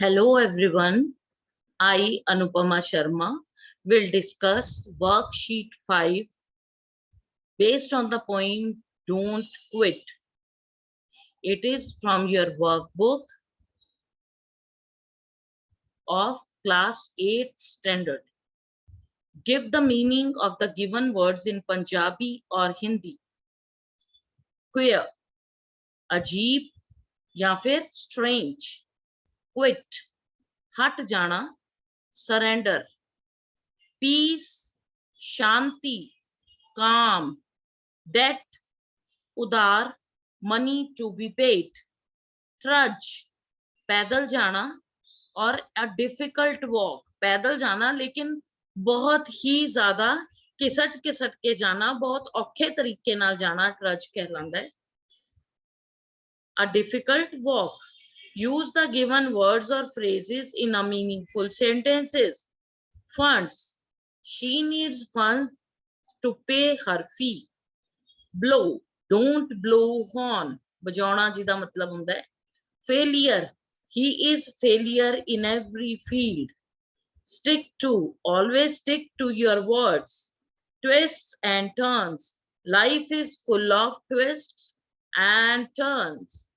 Hello everyone, I Anupama Sharma will discuss worksheet 5 based on the poem Don't Quit. It is from your workbook of class 8th standard. Give the meaning of the given words in Punjabi or Hindi. Queer, अजीब या फिर strange. Quit, हट जाना, surrender. Peace, शांति, calm. Debt, उधार, money to be paid. Trudge, पैदल जाना और a difficult walk, पैदल जाना लेकिन बहुत ही ज्यादा किसट किसट के जाना, बहुत औखे तरीके नाल जाना ट्रज कहलांदा है. A difficult walk. Use the given words or phrases in a meaningful sentences. Funds. She needs funds to pay her fee. Blow. Don't blow horn. बजाना जिदा मतलब हुंदा है. Failure. He is failure in every field. Stick to. Always stick to your words. Twists and turns. Life is full of twists and turns.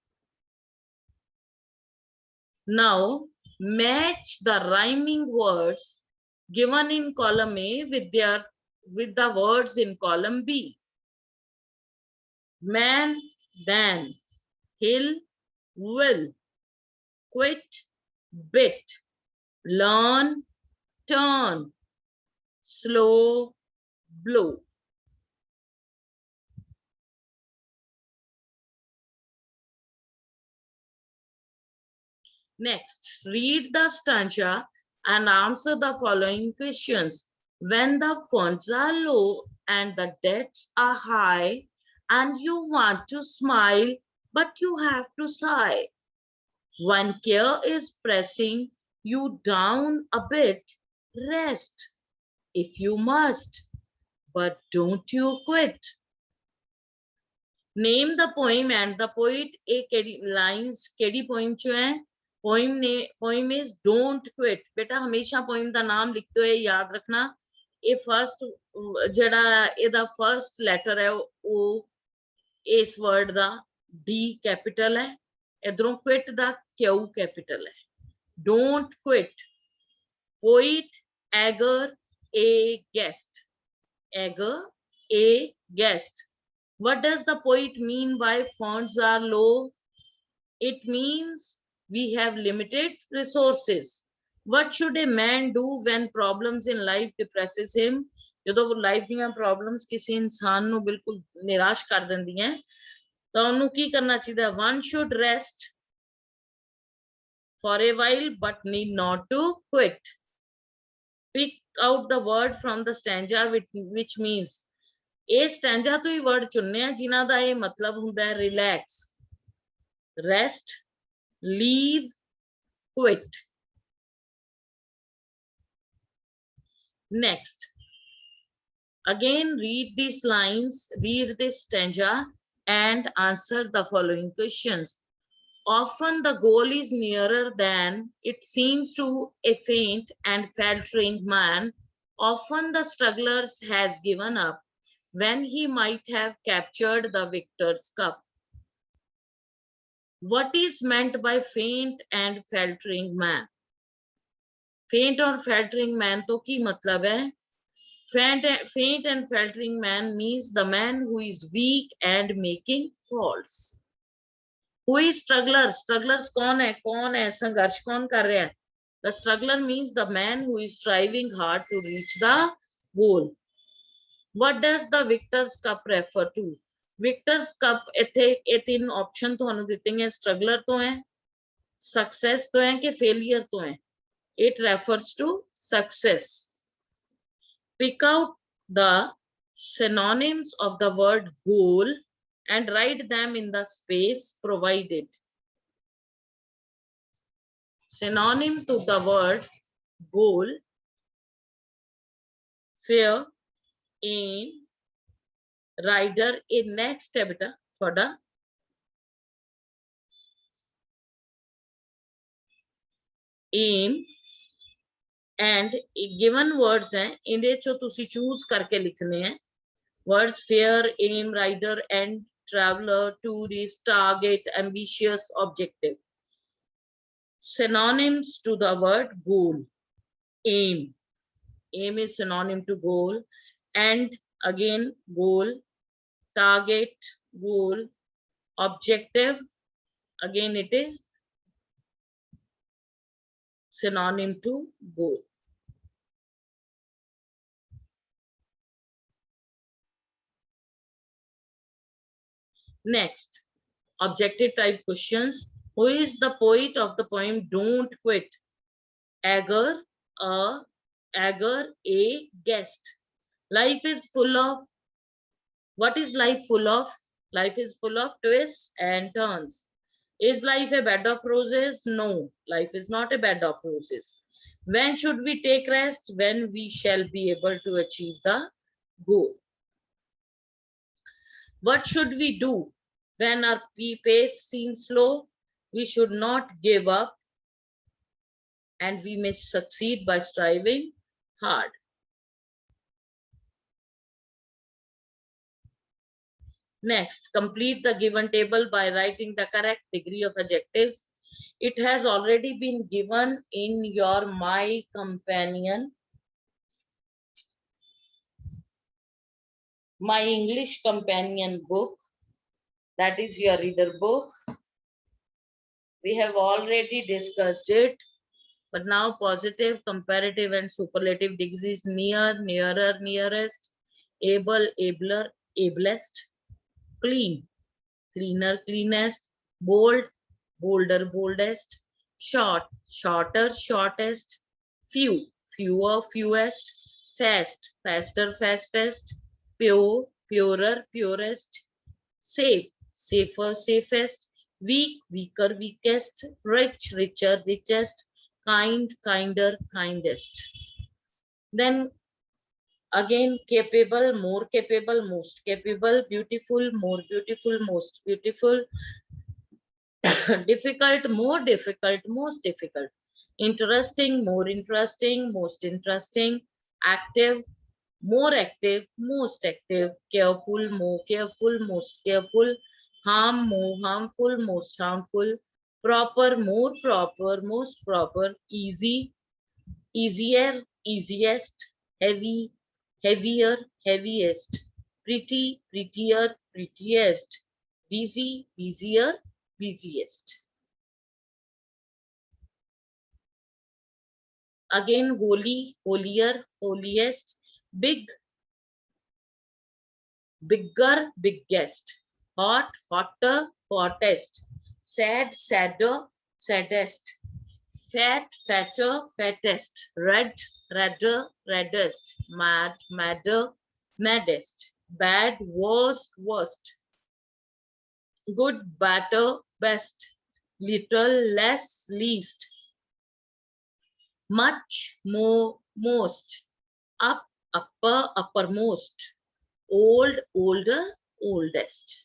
Now, match the rhyming words given in column A with the words in column B. Man, then, hill, will, quit, bit, learn, turn, slow, blow. Next, read the stanza and answer the following questions. When the funds are low and the debts are high, and you want to smile, but you have to sigh. When care is pressing you down a bit, rest if you must, but don't you quit. Name the poem and the poet. A lines केड़ी poem चो है? Poem is Don't Quit. बेटा हमेशा poem दा नाम लिखते हुए याद रखना. ये फर्स्ट जड़ा एदा फर्स्ट लेटर है वो इस वर्ड दा D कैपिटल है. इधरों quit दा Q कैपिटल है. Don't quit. Poet Agar a guest. Agar a guest. What does the poet mean by funds are low? It means we have limited resources. What should a man do when problems in life depresses him? ਜਦੋਂ life ਦੀਆਂ problems ਕਿਸੇ ਇਨਸਾਨ ਨੂੰ ਬਿਲਕੁਲ ਨਿਰਾਸ਼ ਕਰ ਦਿੰਦੀਆਂ ਤਾਂ ਉਹਨੂੰ ਕੀ ਕਰਨਾ ਚਾਹੀਦਾ? One should rest for a while but need not to quit. Pick out the word from the stanza which means ਇਹ ਸਟੈਂਜਾ ਤੋਂ ਹੀ ਵਰਡ ਚੁਣਨੇ ਆ ਜਿਨ੍ਹਾਂ ਦਾ ਇਹ ਮਤਲਬ ਹੁੰਦਾ ਹੈ relax, rest, leave, quit. Next, again read these lines, read this stanza and answer the following questions. Often the goal is nearer than it seems to a faint and faltering man. Often the struggler has given up when he might have captured the victor's cup. What is meant by faint and faltering man? Faint or faltering man to ki matlab hai? Faint and faltering man means the man who is weak and making faults. Who is struggler? Strugglers kaun hai sangharsh kaun kar raha hai? The struggler means the man who is striving hard to reach the goal. What does the victor's cup refer to? Victor's cup ਇੱਥੇ ਇਹ ਤਿੰਨ option ਤੁਹਾਨੂੰ ਦਿੱਤੇ हैं. Struggler तो है, success तो है कि फेलियर तो है? It refers to success. Pick out the synonyms of the word goal and write them in the space provided. Synonym to the word goal: fear, aim, rider. In next है बेटा थोड़ा aim and given words हैं इन्हें चो तुसी choose करके लिखने हैं words fear, aim, rider, and traveler, tourist, target, ambitious, objective. Synonyms to the word goal. Aim. Aim is synonym to goal. And again, goal. Target, goal. Objective. Again, it is synonym to goal. Next, objective type questions. Who is the poet of the poem Don't Quit? Agar, a guest. Life is full of, what is life full of? Life is full of twists and turns. Is life a bed of roses? No, life is not a bed of roses. When should we take rest? When we shall be able to achieve the goal. What should we do when our pace seems slow? We should not give up, and we may succeed by striving hard. Next, complete the given table by writing the correct degree of adjectives. It has already been given in your My Companion, My English Companion book, that is your reader book. We have already discussed it, but now positive, comparative, and superlative degrees: near, nearer, nearest, able, abler, ablest, clean, cleaner, cleanest, bold, bolder, boldest, short, shorter, shortest, few, fewer, fewest, fast, faster, fastest, pure, purer, purest, safe, safer, safest, weak, weaker, weakest, rich, richer, richest, kind, kinder, kindest. Then again, capable, more capable, most capable, beautiful, more beautiful, most beautiful, difficult, more difficult, most difficult, interesting, more interesting, most interesting, active, more active, most active, careful, more careful, most careful, harm, more harmful, most harmful, proper, more proper, most proper, easy, easier, easiest, heavy, heavier, heaviest, pretty, prettier, prettiest, busy, busier, busiest. Again, holy, holier, holiest, big, bigger, biggest, hot, hotter, hottest, sad, sadder, saddest, fat, fatter, fattest, red, redder, reddest, mad, madder, maddest, bad, worst, worst, good, better, best, little, less, least, much, more, most, up, upper, uppermost, old, older, oldest.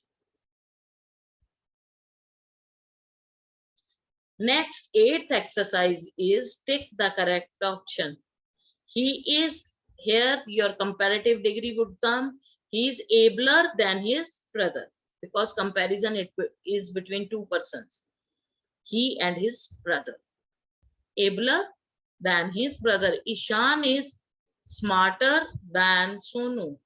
Next, eighth exercise is tick the correct option. He is, here your comparative degree would come. He is abler than his brother, because comparison it is between two persons, he and his brother. Abler than his brother. Ishan is smarter than Sonu.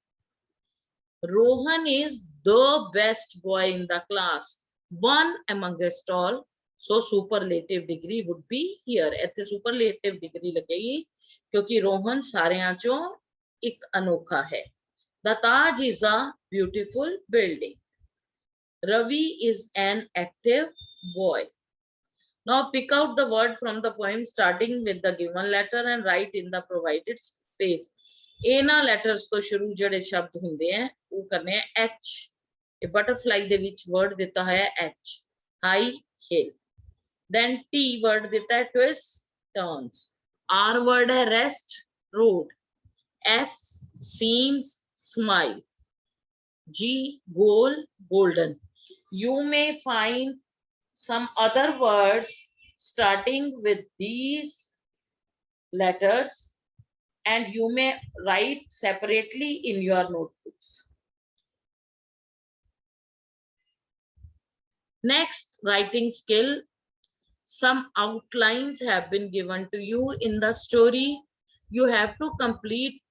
Rohan is the best boy in the class, one amongst all. So superlative degree would be here. ਇੱਥੇ superlative degree लगेगी क्योंकि रोहन सारिਆਂ चों एक अनोखा है. The Taj is a beautiful building. Ravi is an active boy. Now pick out the word from the poem starting with the given letter and write in the provided space. ਇਹਨਾਂ letters ਤੋਂ ਸ਼ੁਰੂ ਜਿਹੜੇ ਸ਼ਬਦ ਹੁੰਦੇ ਆ ਉਹ ਕਰਨੇ ਆ H. ਇਹ butterfly ਦੇ ਵਿੱਚ word ਦਿੱਤਾ ਹੋਇਆ H. High hill. Then T word ਦਿੱਤਾ ਹੈ twist, turns. R word है rest, road. S seems, smile. G goal, golden. You may find some other words starting with these letters, and you may write separately in your notebooks. Next, writing skill. Some outlines have been given to you in the story. You have to complete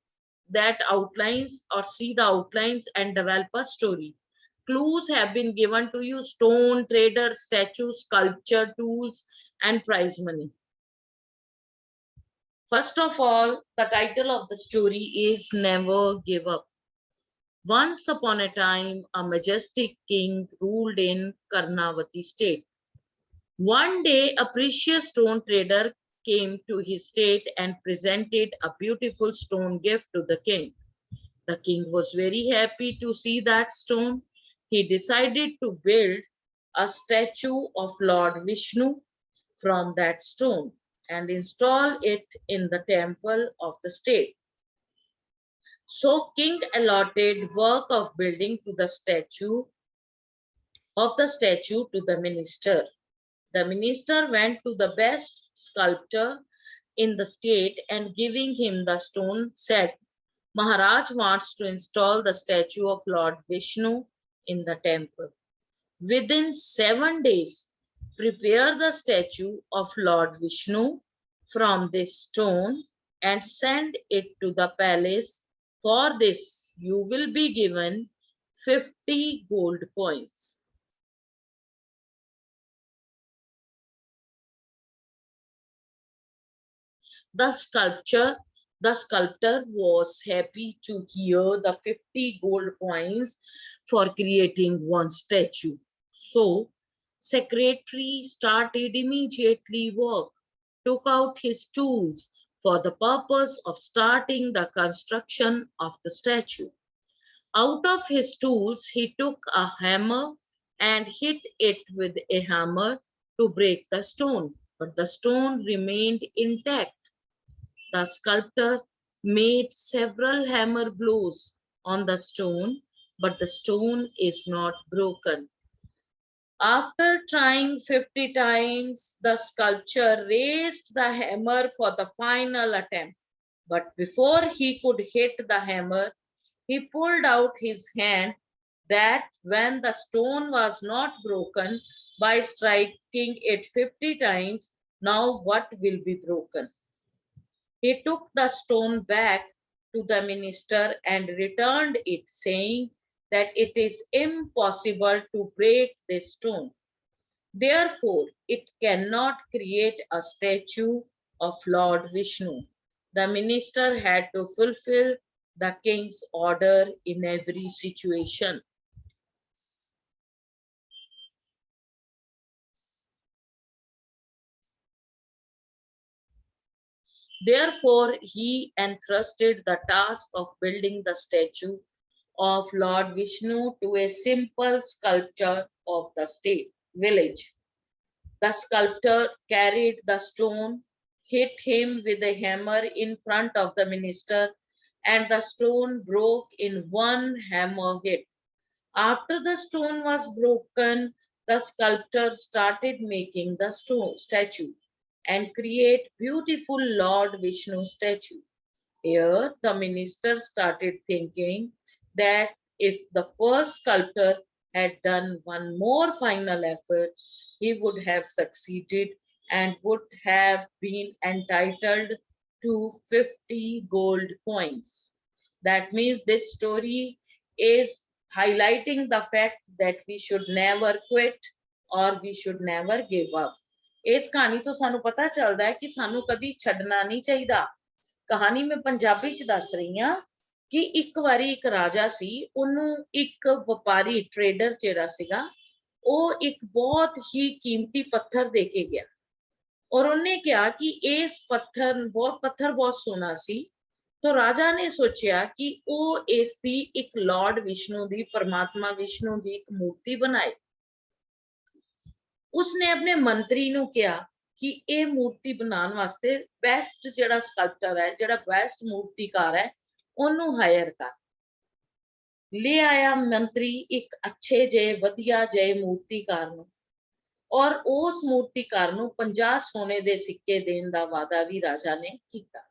that outlines or see the outlines and develop a story. Clues have been given to you: stone, trader, statue, sculpture, tools, and prize money. First of all, the title of the story is Never Give Up. Once upon a time, a majestic king ruled in Karnavati state. One day, a precious stone trader came to his state and presented a beautiful stone gift to the king. The king was very happy to see that stone. He decided to build a statue of Lord Vishnu from that stone and install it in the temple of the state. So king allotted work of building to the statue to the minister. The minister went to the best sculptor in the state and giving him the stone said, Maharaj wants to install the statue of Lord Vishnu in the temple. Within 7 days, prepare the statue of Lord Vishnu from this stone and send it to the palace. For this, you will be given 50 gold coins. The sculptor was happy to hear the 50 gold coins for creating one statue. So, secretary started immediately work, took out his tools for the purpose of starting the construction of the statue. Out of his tools, he took a hammer and hit it with a hammer to break the stone, but the stone remained intact. The sculptor made several hammer blows on the stone, but the stone is not broken. After trying 50 times, the sculptor raised the hammer for the final attempt. But before he could hit the hammer, he pulled out his hand that when the stone was not broken by striking it 50 times, now what will be broken? He took the stone back to the minister and returned it, saying that it is impossible to break this stone. Therefore, it cannot create a statue of Lord Vishnu. The minister had to fulfill the king's order in every situation. Therefore, he entrusted the task of building the statue of Lord Vishnu to a simple sculptor of the state village. The sculptor carried the stone, hit him with a hammer in front of the minister, and the stone broke in one hammer hit. After the stone was broken, the sculptor started making the stone statue and create beautiful Lord Vishnu statue. Here, the minister started thinking that if the first sculptor had done one more final effort, he would have succeeded and would have been entitled to 50 gold coins. That means this story is highlighting the fact that we should never quit or we should never give up. ਇਸ ਕਹਾਣੀ ਤੋਂ ਸਾਨੂੰ ਪਤਾ ਚੱਲਦਾ ਹੈ ਕਿ ਸਾਨੂੰ ਕਦੀ ਛੱਡਣਾ ਨਹੀਂ ਚਾਹੀਦਾ। ਕਹਾਣੀ ਮੈਂ ਪੰਜਾਬੀ ਚ ਦੱਸ ਰਹੀ ਹਾਂ ਕਿ ਇੱਕ ਵਾਰੀ ਇੱਕ ਰਾਜਾ ਸੀ, ਉਹਨੂੰ ਇੱਕ ਵਪਾਰੀ ਟ੍ਰੇਡਰ ਜਿਹੜਾ ਸੀਗਾ, ਉਹ ਇੱਕ ਬਹੁਤ ਹੀ ਕੀਮਤੀ ਪੱਥਰ ਦੇ ਕੇ ਗਿਆ ਔਰ ਉਹਨੇ ਕਿਹਾ ਕਿ ਇਸ ਪੱਥਰ ਬਹੁਤ ਸੋਹਣਾ ਸੀ। तो राजा ने सोचा कि वो इसकी एक लॉर्ड विष्णु दी, परमात्मा विष्णु दी एक मूर्ति बनाए। उसने अपने मंत्री नू कहा कि ये मूर्ति बनाने वास्ते बेस्ट जेड़ा स्कल्पटर है, जेड़ा बेस्ट मूर्तिकार है, ओनू हायर कर। ले आया मंत्री एक अच्छे जे वधिया जे मूर्तिकार नू। ਔਰ ਉਸ ਮੂਰਤੀਕਾਰ ਨੂੰ 50 ਸੋਨੇ ਦੇ ਸਿੱਕੇ ਦੇਣ ਦਾ ਵਾਅਦਾ ਵੀ ਰਾਜਾ ਨੇ ਕੀਤਾ।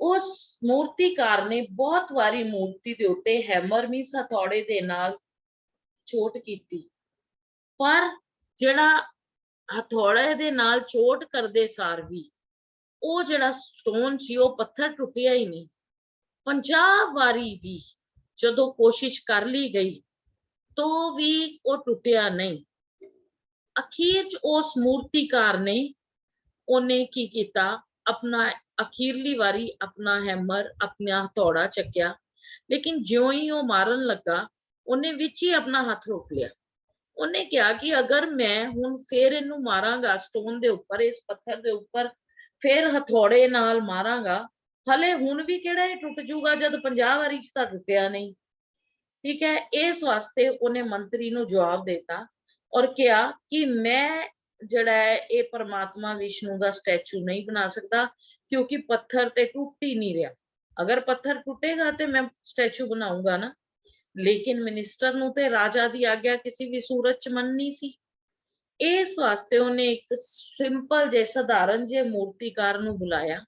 ਉਸ ਮੂਰਤੀਕਾਰ ਨੇ ਬਹੁਤ ਵਾਰੀ ਮੂਰਤੀ ਦੇ ਉੱਤੇ ਹੈਮਰ ਮੀਨਸ ਹਥੌੜੇ ਦੇ ਨਾਲ ਚੋਟ ਕੀਤੀ, ਪਰ ਜਿਹੜਾ ਹਥੌੜੇ ਦੇ ਨਾਲ ਚੋਟ ਕਰਦੇ ਸਾਰ ਵੀ ਉਹ ਜਿਹੜਾ ਸਟੋਨ ਸੀ ਉਹ ਪੱਥਰ ਟੁੱਟਿਆ ਹੀ ਨਹੀਂ। 50 ਵਾਰੀ ਵੀ ਜਦੋਂ ਕੋਸ਼ਿਸ਼ ਕਰ ਲਈ ਗਈ तो भी वो टूटिया नहीं। अखीर च उस मूर्तिकार ने उन्हें की किया, अपना अखीरली वारी अपना हैमर अपना हथौड़ा चक्या, लेकिन ज्यों ही वो मारन लगा उन्हें विच ही अपना हाथ रोक लिया। उन्हें कहा कि अगर मैं हुण फिर इनू मारांगा स्टोन दे उपर, इस पत्थर दे उपर फिर हथौड़े नाल मारांगा, हले हुण भी किहड़ा टुट जूगा जद 50 वारी च तां टुटिया नहीं। ठीक है, इस वास्ते उन्हें मंत्री नूं जवाब देता और कहा कि मैं जिहड़ा है ये परमात्मा विष्णु का स्टैचू नहीं बना सकता, क्योंकि पत्थर ते टूट ही नहीं रहा। अगर पत्थर टूटेगा तो मैं स्टैचू बनाऊंगा ना। लेकिन मिनिस्टर नूं ते राजा दी आग्या किसी भी सूरत च मननी सी। इस वास्ते उन्हें एक सिंपल जे साधारण जे मूर्तिकार नूं बुलाया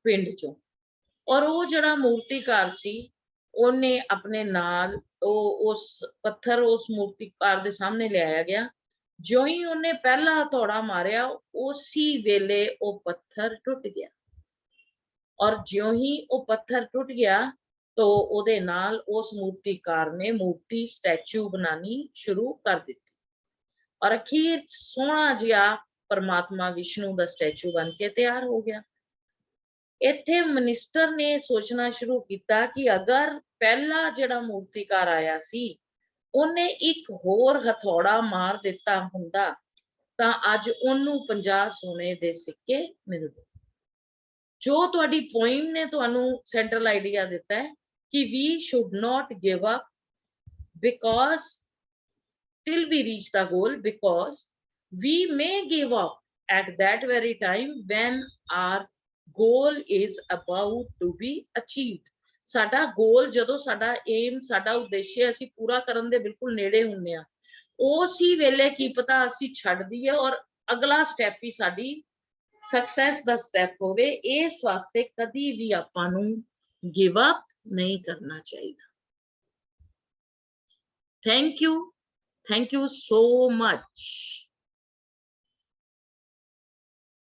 पिंड चों, और वो जिहड़ा मूर्तिकार सी ਉਹਨੇ ਆਪਣੇ ਨਾਲ ਉਸ ਪੱਥਰ ਉਸ ਮੂਰਤੀਕਾਰ ਦੇ ਸਾਹਮਣੇ ਲਿਆਇਆ ਗਿਆ। ਜਿਉਂ ਹੀ ਉਹਨੇ ਪਹਿਲਾ ਹਥੌੜਾ ਮਾਰਿਆ ਉਸੇ ਵੇਲੇ ਉਹ ਪੱਥਰ ਟੁੱਟ ਗਿਆ, ਔਰ ਜਿਉਂ ਹੀ ਉਹ ਪੱਥਰ ਟੁੱਟ ਗਿਆ तो ਉਹਦੇ ਨਾਲ ਉਸ ਮੂਰਤੀਕਾਰ ਨੇ ਮੂਰਤੀ ਸਟੈਚੂ ਬਣਾਣੀ ਸ਼ੁਰੂ ਕਰ ਦਿੱਤੀ, ਔਰ ਅਖੀਰ ਸੋਹਣਾ ਜਿਹਾ परमात्मा विष्णु ਦਾ ਸਟੈਚੂ ਬਣ ਕੇ ਤਿਆਰ ਹੋ ਗਿਆ। ਇੱਥੇ ਮਿਨਿਸਟਰ ਨੇ ਸੋਚਣਾ ਸ਼ੁਰੂ ਕੀਤਾ ਕਿ ਅਗਰ ਪਹਿਲਾ ਜਿਹੜਾ ਮੂਰਤੀਕਾਰ ਆਇਆ ਸੀ ਉਹਨੇ ਇੱਕ ਹੋਰ ਹਥੌੜਾ ਮਾਰ ਦਿੱਤਾ ਹੁੰਦਾ ਤਾਂ ਅੱਜ ਉਹਨੂੰ 50 ਸੋਨੇ ਦੇ ਸਿੱਕੇ ਮਿਲਦੇ। ਜੋ ਤੁਹਾਡੀ ਪੁਆਇੰਟ ਨੇ ਤੁਹਾਨੂੰ ਸੈਂਟਰਲ ਆਈਡੀਆ ਦਿੱਤਾ ਹੈ ਕਿ we should not give up because till we reach the goal, because we may give up at that very time when our goal is about to be achieved। ਸਾਡਾ ਗੋਲ ਜਦੋਂ ਸਾਡਾ aim ਸਾਡਾ ਉਦੇਸ਼ ਅਸੀਂ ਪੂਰਾ ਕਰਨ ਦੇ ਬਿਲਕੁਲ ਨੇੜੇ ਹੁੰਨੇ ਆ, ਉਸੇ ਵੇਲੇ ਕੀ ਪਤਾ ਅਸੀਂ ਛੱਡ ਦਈਏ ਔਰ ਅਗਲਾ ਸਟੈਪ ਹੀ ਸਾਡੀ ਸਕਸੈਸ ਦਾ ਸਟੈਪ ਹੋਵੇ। ਇਸ ਵਾਸਤੇ ਕਦੀ ਵੀ ਆਪਾਂ ਨੂੰ ਗਿਵ ਅਪ ਨਹੀਂ ਕਰਨਾ ਚਾਹੀਦਾ। Thank you so much।